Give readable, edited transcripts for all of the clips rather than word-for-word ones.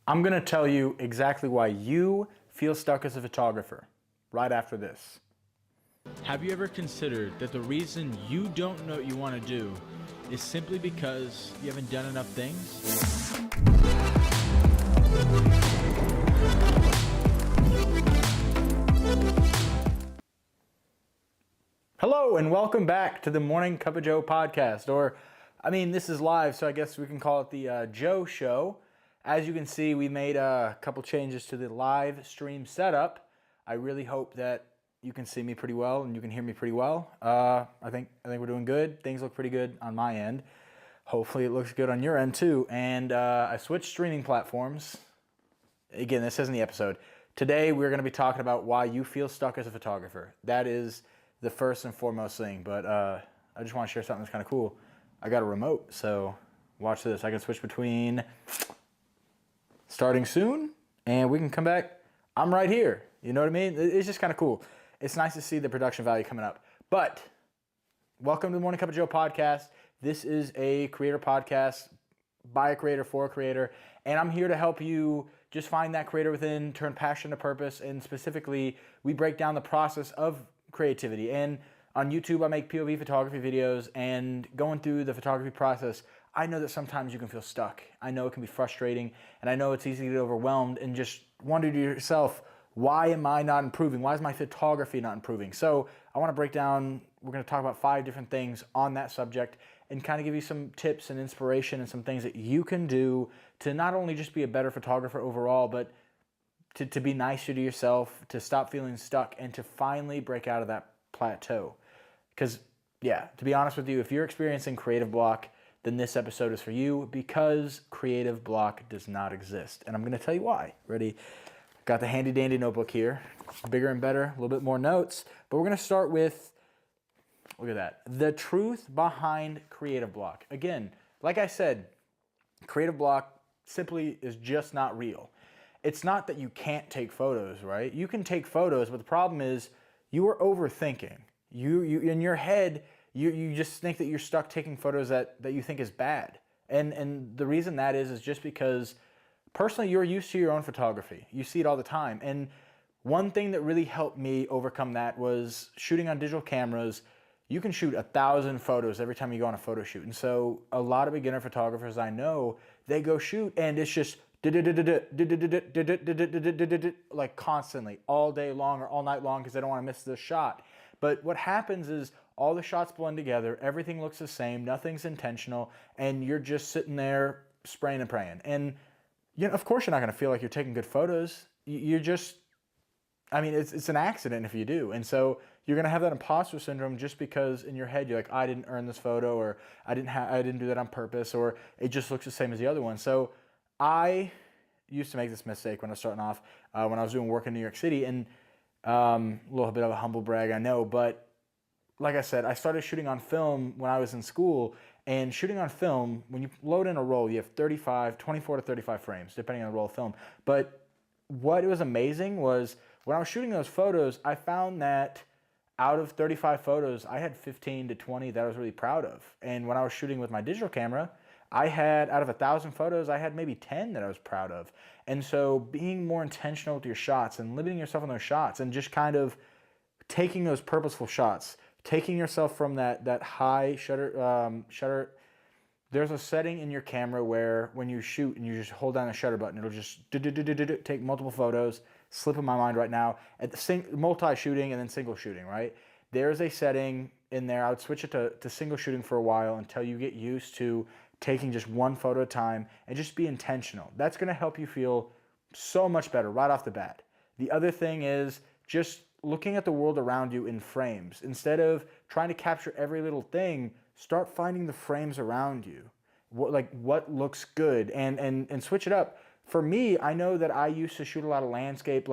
I'm going to tell you exactly why you feel stuck as a photographer right after this. Have you ever considered that the reason you don't know what you want to do is simply because you haven't done enough things? Hello and welcome back to the Morning Cup of Joe podcast, this is live, so I guess we can call it the Joe Show. As you can see, we made a couple changes to the live stream setup. I really hope that you can see me pretty well and you can hear me pretty well. I think we're doing good. Things look pretty good on my end. Hopefully it looks good on your end too. And I switched streaming platforms. Again, this isn't the episode. Today we're going to be talking about why you feel stuck as a photographer. That is the first and foremost thing. But I just want to share something that's kind of cool. I got a remote, so watch this. I can switch between starting soon and we can come back. I'm right here. You know what I mean? It's just kind of cool. It's nice to see the production value coming up. But welcome to the Morning Cup of Joe podcast. This is a creator podcast by a creator for a creator. And I'm here to help you just find that creator within, turn passion to purpose. And specifically, we break down the process of creativity. And on YouTube, I make POV photography videos, and going through the photography process, I know that sometimes you can feel stuck. I know it can be frustrating, and I know it's easy to get overwhelmed and just wonder to yourself, why am I not improving? Why is my photography not improving? So I want to break down, we're going to talk about 5 different things on that subject and kind of give you some tips and inspiration and some things that you can do to not only just be a better photographer overall, but to be nicer to yourself, to stop feeling stuck, and to finally break out of that plateau. Because, yeah, to be honest with you, if you're experiencing creative block, then this episode is for you, because creative block does not exist. And I'm going to tell you why. Ready? Got the handy dandy notebook here. Bigger and better, a little bit more notes. But we're going to start with, look at that, the truth behind creative block. Again, like I said, creative block simply is just not real. It's not that you can't take photos, right? You can take photos, but the problem is you are overthinking. You in your head, you just think that you're stuck taking photos that you think is bad. And the reason that is just because personally you're used to your own photography. You see it all the time. And one thing that really helped me overcome that was shooting on digital cameras. You can shoot 1,000 photos every time you go on a photo shoot. And so a lot of beginner photographers I know, they go shoot and it's just like constantly all day long or all night long because they don't want to miss the shot. But what happens is all the shots blend together, everything looks the same, nothing's intentional, and you're just sitting there spraying and praying. And of course you're not going to feel like you're taking good photos. You're just, it's an accident if you do. And so you're going to have that imposter syndrome just because in your head you're like, I didn't earn this photo, or I didn't do that on purpose, or it just looks the same as the other one. So I used to make this mistake when I was starting off, when I was doing work in New York City, and a little bit of a humble brag, I know, but like I said, I started shooting on film when I was in school, and shooting on film, when you load in a roll, you have 24 to 35 frames, depending on the roll of film. But what was amazing was when I was shooting those photos, I found that out of 35 photos, I had 15 to 20 that I was really proud of. And when I was shooting with my digital camera, I had, out of 1,000 photos, I had maybe 10 that I was proud of. And so being more intentional with your shots and limiting yourself on those shots and just kind of taking those purposeful shots, taking yourself from that high shutter. There's a setting in your camera where when you shoot and you just hold down the shutter button, it'll just take multiple photos, slip in my mind right now, at the multi-shooting and then single shooting, right? There's a setting in there. I would switch it to single shooting for a while until you get used to taking just one photo at a time and just be intentional. That's going to help you feel so much better right off the bat. The other thing is just looking at the world around you in frames. Instead of trying to capture every little thing, start finding the frames around you. What looks good, and switch it up. For me, I know that I used to shoot a lot of landscape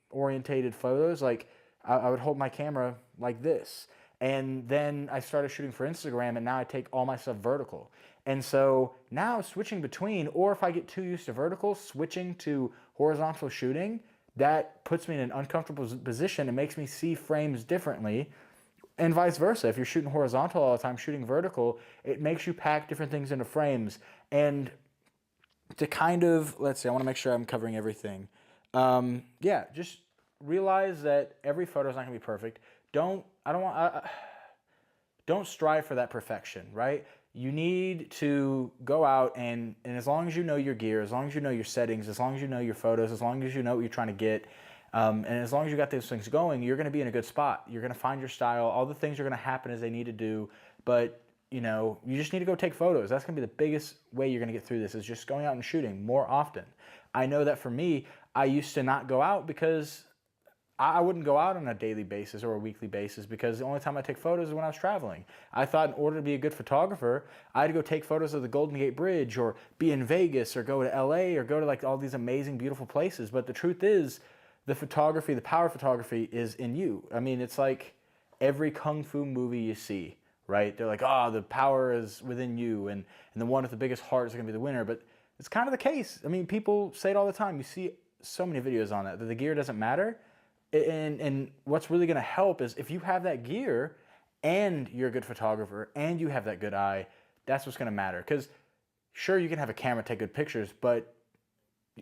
orientated photos. I would hold my camera like this. And then I started shooting for Instagram, and now I take all my stuff vertical. And so now switching between, or if I get too used to vertical, switching to horizontal shooting, that puts me in an uncomfortable position and makes me see frames differently. And vice versa. If you're shooting horizontal all the time, shooting vertical, it makes you pack different things into frames. And to kind of, let's see, I want to make sure I'm covering everything. Yeah, just realize that every photo is not going to be perfect. Don't strive for that perfection, right? You need to go out and as long as you know your gear, as long as you know your settings, as long as you know your photos, as long as you know what you're trying to get, and as long as you got those things going, you're going to be in a good spot. You're going to find your style. All the things are going to happen as they need to do. But you just need to go take photos. That's going to be the biggest way you're going to get through this, is just going out and shooting more often. I know that for me, I used to not go out because I wouldn't go out on a daily basis or a weekly basis, because the only time I take photos is when I was traveling. I thought in order to be a good photographer, I had to go take photos of the Golden Gate Bridge or be in Vegas or go to LA or go to like all these amazing, beautiful places. But the truth is, the photography, the power of photography is in you. I mean, it's like every kung fu movie you see, right? They're like, oh, the power is within you, and the one with the biggest heart is going to be the winner. But it's kind of the case. I mean, people say it all the time. You see so many videos on that the gear doesn't matter. And what's really going to help is if you have that gear and you're a good photographer and you have that good eye, that's what's going to matter. Because sure, you can have a camera take good pictures, but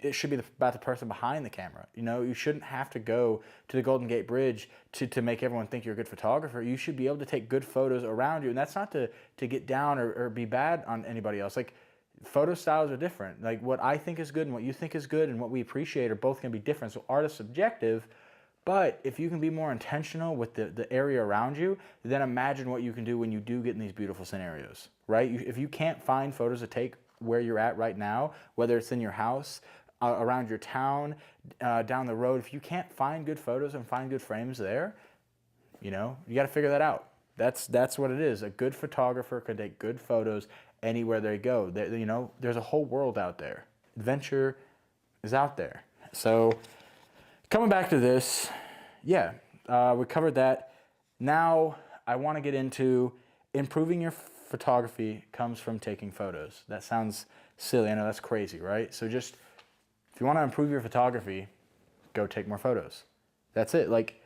it should be about the person behind the camera. You shouldn't have to go to the Golden Gate Bridge to make everyone think you're a good photographer. You should be able to take good photos around you. And that's not to get down or be bad on anybody else. Like, photo styles are different. Like, what I think is good and what you think is good and what we appreciate are both going to be different. So art is subjective. But if you can be more intentional with the area around you, then imagine what you can do when you do get in these beautiful scenarios, right? If you can't find photos to take where you're at right now, whether it's in your house, around your town, down the road, if you can't find good photos and find good frames there, you got to figure that out. That's what it is. A good photographer can take good photos anywhere they go. There's a whole world out there. Adventure is out there. So coming back to this, yeah, we covered that. Now I want to get into improving your photography comes from taking photos. That sounds silly. I know that's crazy, right? So just, if you want to improve your photography, go take more photos. That's it. Like,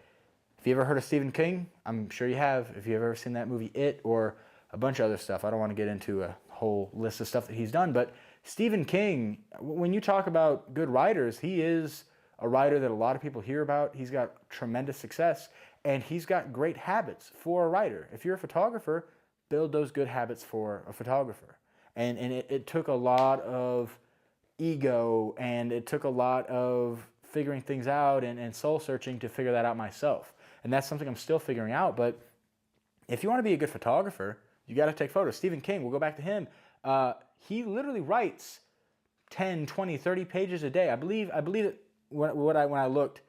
if you ever heard of Stephen King, I'm sure you have. If you've ever seen that movie It, or a bunch of other stuff, I don't want to get into a whole list of stuff that he's done, but Stephen King, when you talk about good writers, he is a writer that a lot of people hear about. He's got tremendous success, and he's got great habits for a writer. If you're a photographer, build those good habits for a photographer. And it took a lot of ego, and it took a lot of figuring things out and soul searching to figure that out myself. And that's something I'm still figuring out. But if you want to be a good photographer, you got to take photos. Stephen King, we'll go back to him. He literally writes 10, 20, 30 pages a day. I believe it, when I looked,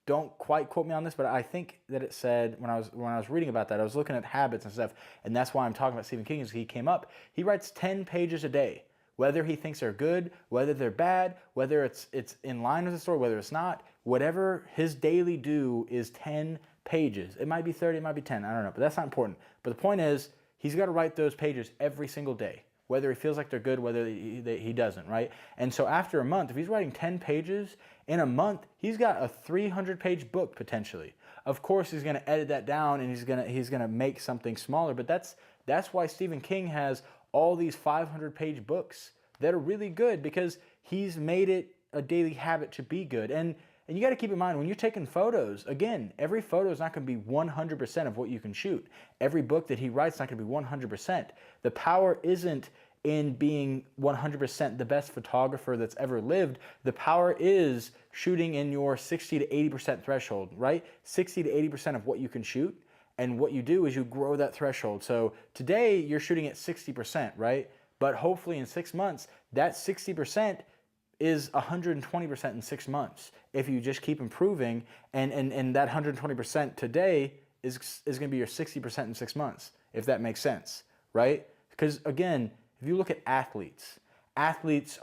don't quite quote me on this, but I think that it said when I was reading about that, I was looking at habits and stuff, and that's why I'm talking about Stephen King, is he came up. He writes 10 pages a day. Whether he thinks they're good, whether they're bad, whether it's in line with the story, whether it's not, whatever his daily do is 10 pages. It might be 30, it might be 10, I don't know, but that's not important. But the point is, he's got to write those pages every single day, whether he feels like they're good, whether he doesn't, right? And so after a month, if he's writing 10 pages in a month, he's got a 300-page book potentially. Of course, he's going to edit that down, and he's going to make something smaller, but that's why Stephen King has all these 500-page books that are really good, because he's made it a daily habit to be good. And you got to keep in mind, when you're taking photos, again, every photo is not going to be 100% of what you can shoot. Every book that he writes is not going to be 100%. The power isn't in being 100% the best photographer that's ever lived. The power is shooting in your 60 to 80% threshold, right? 60 to 80% of what you can shoot. And what you do is you grow that threshold. So today you're shooting at 60%, right? But hopefully in 6 months, that 60% is 120% in 6 months. If you just keep improving, and that 120% today is going to be your 60% in 6 months, if that makes sense, right? Because again, if you look at athletes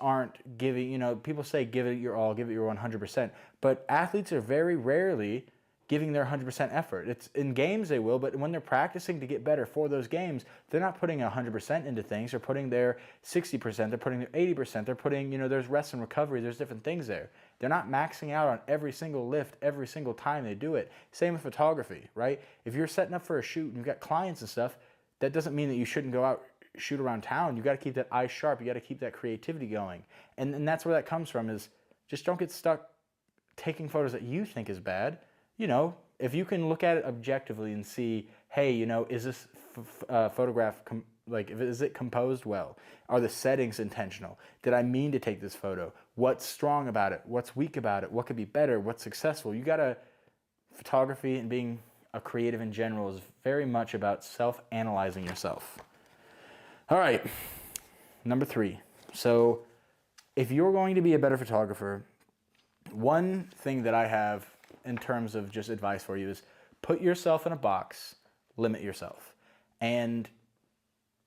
aren't giving, people say give it your all, give it your 100%, but athletes are very rarely giving their 100% effort. It's in games they will, but when they're practicing to get better for those games, they're not putting 100% into things. They're putting their 60%, they're putting their 80%, they're putting, there's rest and recovery, there's different things there. They're not maxing out on every single lift, every single time they do it. Same with photography, right? If you're setting up for a shoot and you've got clients and stuff, that doesn't mean that you shouldn't go out shoot around town, you got to keep that eye sharp. You got to keep that creativity going. And that's where that comes from, is just don't get stuck taking photos that you think is bad. If you can look at it objectively and see, hey, is this photograph is it composed well? Are the settings intentional? Did I mean to take this photo? What's strong about it? What's weak about it? What could be better? What's successful? Photography and being a creative in general is very much about self-analyzing yourself. All right, number 3. So if you're going to be a better photographer, one thing that I have in terms of just advice for you is put yourself in a box, limit yourself. And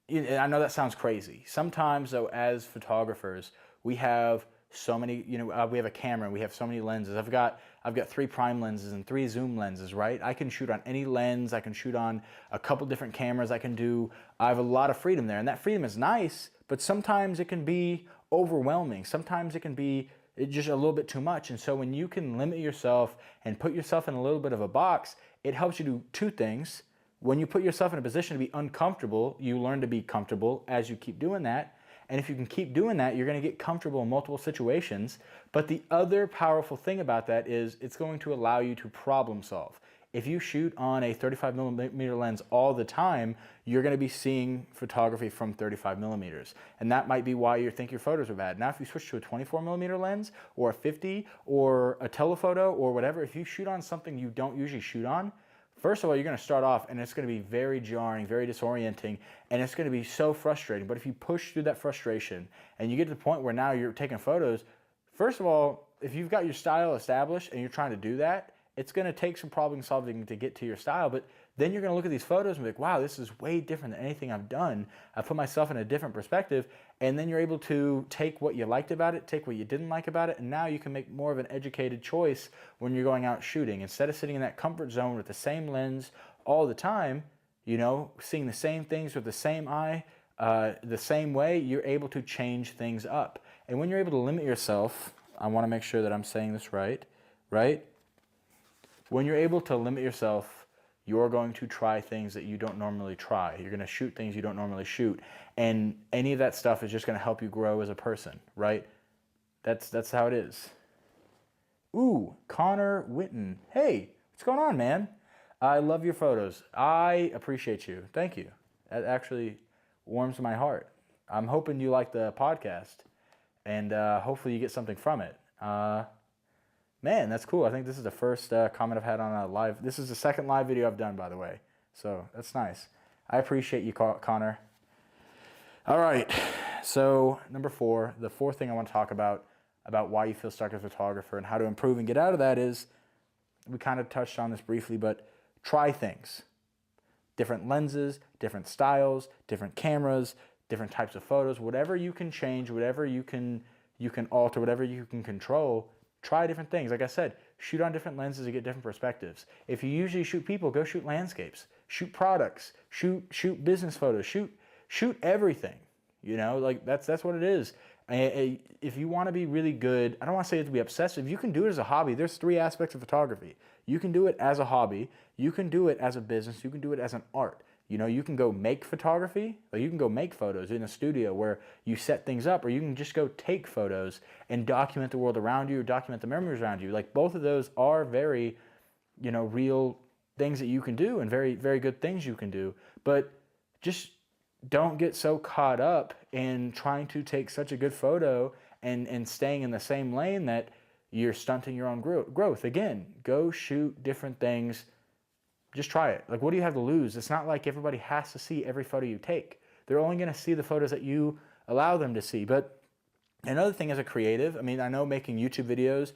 I know that sounds crazy. Sometimes, though, as photographers, we have so many, we have a camera, we have so many lenses. I've got 3 prime lenses and 3 zoom lenses, right? I can shoot on any lens. I can shoot on a couple different cameras. I have a lot of freedom there. And that freedom is nice, but sometimes it can be overwhelming. Sometimes it can be just a little bit too much. And so when you can limit yourself and put yourself in a little bit of a box, it helps you do 2 things. When you put yourself in a position to be uncomfortable, you learn to be comfortable as you keep doing that. And if you can keep doing that, you're going to get comfortable in multiple situations. But the other powerful thing about that is it's going to allow you to problem solve. If you shoot on a 35 millimeter lens all the time, you're going to be seeing photography from 35 millimeters. And that might be why you think your photos are bad. Now, if you switch to a 24 millimeter lens or a 50 or a telephoto or whatever, if you shoot on something you don't usually shoot on, first of all, you're going to start off and it's going to be very jarring, very disorienting, and it's going to be so frustrating. But if you push through that frustration and you get to the point where now you're taking photos, first of all, if you've got your style established and you're trying to do that, it's going to take some problem solving to get to your style. But then you're going to look at these photos and be like, wow, this is way different than anything I've done. I put myself in a different perspective. And then you're able to take what you liked about it, take what you didn't like about it, and now you can make more of an educated choice when you're going out shooting. Instead of sitting in that comfort zone with the same lens all the time, seeing the same things with the same eye, the same way, you're able to change things up. And when you're able to limit yourself, I want to make sure that I'm saying this right? When you're able to limit yourself, you're going to try things that you don't normally try. You're going to shoot things you don't normally shoot. And any of that stuff is just going to help you grow as a person, right? That's how it is. Ooh, Connor Witten. Hey, what's going on, man? I love your photos. I appreciate you. Thank you. That actually warms my heart. I'm hoping you like the podcast, and hopefully you get something from it. Man, that's cool. I think this is the first comment I've had on a live. This is the second live video I've done, by the way. So that's nice. I appreciate you, Connor. All right. So number 4, the 4th thing I want to talk about why you feel stuck as a photographer and how to improve and get out of that is, we kind of touched on this briefly, but try things. Different lenses, different styles, different cameras, different types of photos, whatever you can change, whatever you can alter, whatever you can control. Try different things. Like I said, shoot on different lenses to get different perspectives. If you usually shoot people, go shoot landscapes, shoot products, shoot business photos, shoot everything. That's what it is. If you want to be really good, I don't want to say it to be obsessive. You can do it as a hobby. There's 3 aspects of photography. You can do it as a hobby. You can do it as a business. You can do it as an art. You can go make photography, or you can go make photos in a studio where you set things up, or you can just go take photos and document the world around you, or document the memories around you. Like, both of those are very, real things that you can do and very, very good things you can do. But just don't get so caught up in trying to take such a good photo and staying in the same lane that you're stunting your own growth. Again, go shoot different things. Just try it. Like, what do you have to lose? It's not like everybody has to see every photo you take. They're only going to see the photos that you allow them to see. But another thing as a creative, I know making YouTube videos,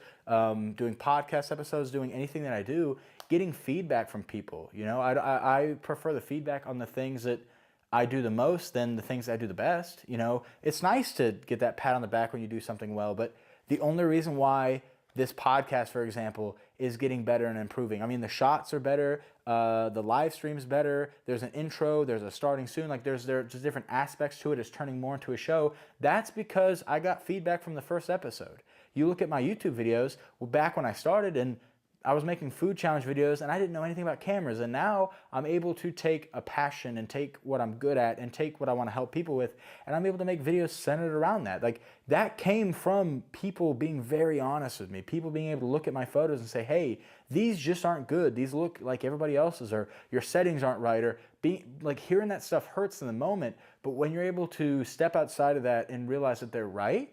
doing podcast episodes, doing anything that I do, getting feedback from people. I prefer the feedback on the things that I do the most than the things I do the best. It's nice to get that pat on the back when you do something well, but the only reason why this podcast, for example, is getting better and improving. The shots are better, the live stream's better, there's an intro, there's a starting soon, there's just different aspects to it, it's turning more into a show. That's because I got feedback from the first episode. You look at my YouTube videos, back when I started, and I was making food challenge videos and I didn't know anything about cameras. And now I'm able to take a passion and take what I'm good at and take what I want to help people with. And I'm able to make videos centered around that. Like that came from people being very honest with me, people being able to look at my photos and say, hey, these just aren't good. These look like everybody else's, or your settings aren't right, or like hearing that stuff hurts in the moment. But when you're able to step outside of that and realize that they're right,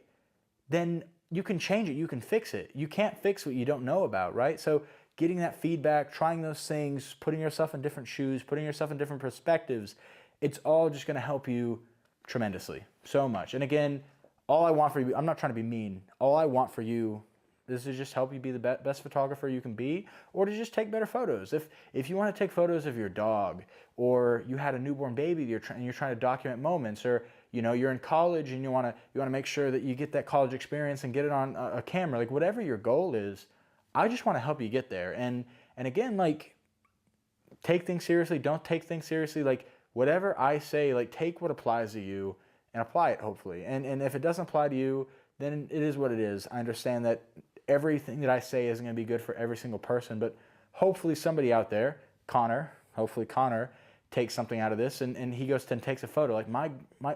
then you can change it, you can fix it. You can't fix what you don't know about, right? So getting that feedback, trying those things, putting yourself in different shoes, putting yourself in different perspectives, it's all just gonna help you tremendously, so much. And again, all I want for you, I'm not trying to be mean, all I want for you is to just help you be the best photographer you can be, or to just take better photos. If you want to take photos of your dog, or you had a newborn baby and you're trying to document moments, or you're in college and you want to make sure that you get that college experience and get it on a camera, like whatever your goal is, I just want to help you get there. And again, like, take things seriously, don't take things seriously, like whatever I say, like take what applies to you and apply it, hopefully. And if it doesn't apply to you, then it is what it is. I understand that everything that I say isn't going to be good for every single person, but hopefully somebody out there, hopefully Connor takes something out of this and he goes and takes a photo. Like my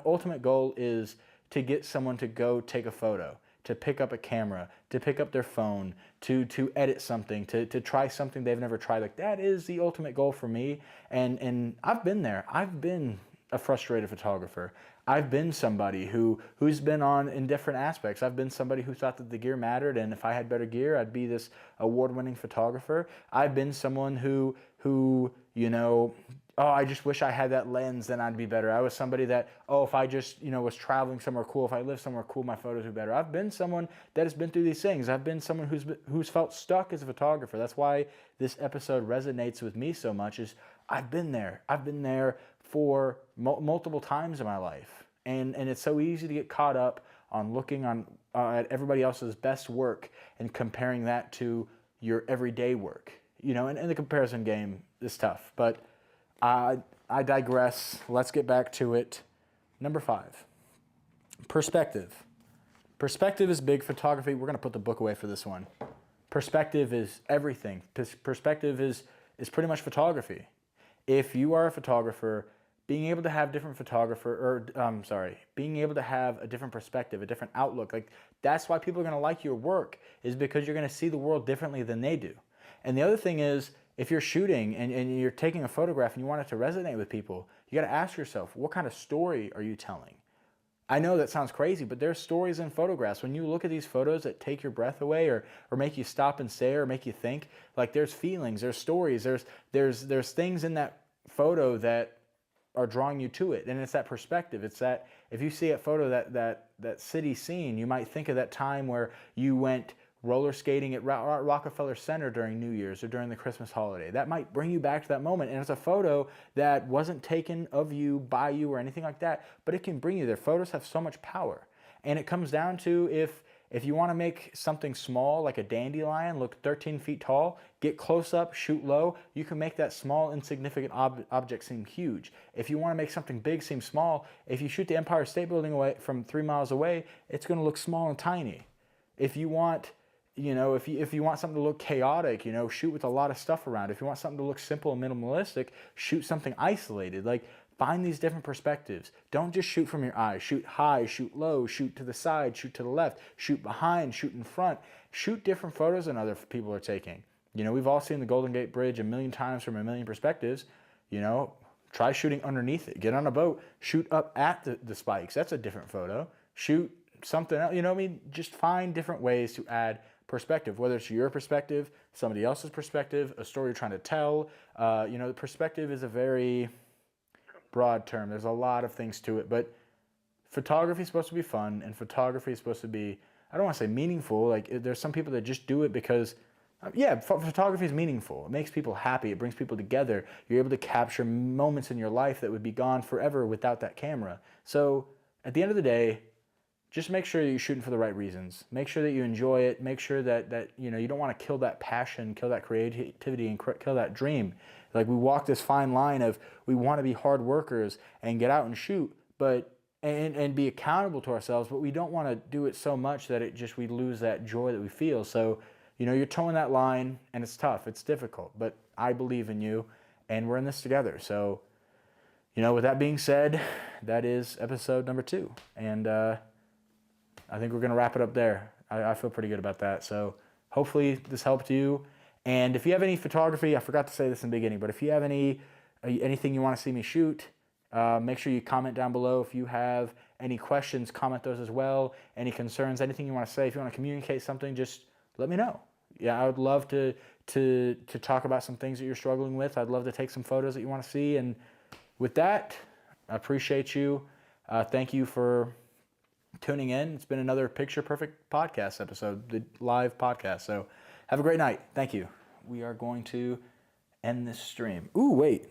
ultimate goal is to get someone to go take a photo, to pick up a camera, to pick up their phone, to edit something, to try something they've never tried. Like that is the ultimate goal for me. And I've been there. I've been a frustrated photographer. I've been somebody who's been on in different aspects. I've been somebody who thought that the gear mattered, and if I had better gear, I'd be this award-winning photographer. I've been someone who oh, I just wish I had that lens, then I'd be better. I was somebody that, oh, if I just, was traveling somewhere cool, if I lived somewhere cool, my photos would be better. I've been someone that has been through these things. I've been someone who's felt stuck as a photographer. That's why this episode resonates with me so much, is I've been there. I've been there for multiple times in my life. And it's so easy to get caught up on looking at everybody else's best work and comparing that to your everyday work. And the comparison game is tough. But I digress. Let's get back to it. Number 5, perspective. Perspective is big. Photography, we're going to put the book away for this one. Perspective is everything. Perspective is pretty much photography. If you are a photographer, being able to have being able to have a different perspective, a different outlook, like that's why people are going to like your work, is because you're going to see the world differently than they do. And the other thing is, if you're shooting and you're taking a photograph and you want it to resonate with people, you got to ask yourself, what kind of story are you telling? I know that sounds crazy, but there's stories in photographs. When you look at these photos that take your breath away, or make you stop and stare, or make you think, like there's feelings, there's stories, there's things in that photo that are drawing you to it. And it's that perspective. It's that if you see a photo, that city scene, you might think of that time where you went roller skating at Rockefeller Center during New Year's or during the Christmas holiday. That might bring you back to that moment. And it's a photo that wasn't taken of you, by you, or anything like that, but it can bring you there. Photos have so much power. And it comes down to, if you want to make something small, like a dandelion, look 13 feet tall, get close up, shoot low, you can make that small, insignificant object seem huge. If you want to make something big seem small, if you shoot the Empire State Building away from 3 miles away, it's going to look small and tiny. If you want, if you want something to look chaotic, shoot with a lot of stuff around. If you want something to look simple and minimalistic, shoot something isolated. Like, find these different perspectives. Don't just shoot from your eyes. Shoot high, shoot low, shoot to the side, shoot to the left, shoot behind, shoot in front. Shoot different photos than other people are taking. We've all seen the Golden Gate Bridge a million times from a million perspectives. Try shooting underneath it. Get on a boat, shoot up at the spikes. That's a different photo. Shoot something else. Just find different ways to add perspective, whether it's your perspective, somebody else's perspective, a story you're trying to tell. The perspective is a very broad term. There's a lot of things to it, but photography is supposed to be fun, and photography is supposed to be, I don't want to say meaningful. Like, there's some people that just do it because, photography is meaningful. It makes people happy. It brings people together. You're able to capture moments in your life that would be gone forever without that camera. So at the end of the day, just make sure that you're shooting for the right reasons. Make sure that you enjoy it. Make sure that you don't want to kill that passion, kill that creativity, and kill that dream. Like, we walk this fine line of, we want to be hard workers and get out and shoot, and be accountable to ourselves, but we don't want to do it so much that we lose that joy that we feel. So you're towing that line, and it's tough. It's difficult, but I believe in you, and we're in this together. So, with that being said, that is episode number 2. And I think we're going to wrap it up there. I feel pretty good about that. So hopefully this helped you. And if you have any photography, I forgot to say this in the beginning, but if you have anything you want to see me shoot, make sure you comment down below. If you have any questions, comment those as well. Any concerns, anything you want to say, if you want to communicate something, just let me know. Yeah, I would love to talk about some things that you're struggling with. I'd love to take some photos that you want to see. And with that, I appreciate you. Thank you for tuning in. It's been another Picture Perfect podcast episode, the live podcast. So have a great night. Thank you. We are going to end this stream. Ooh, wait.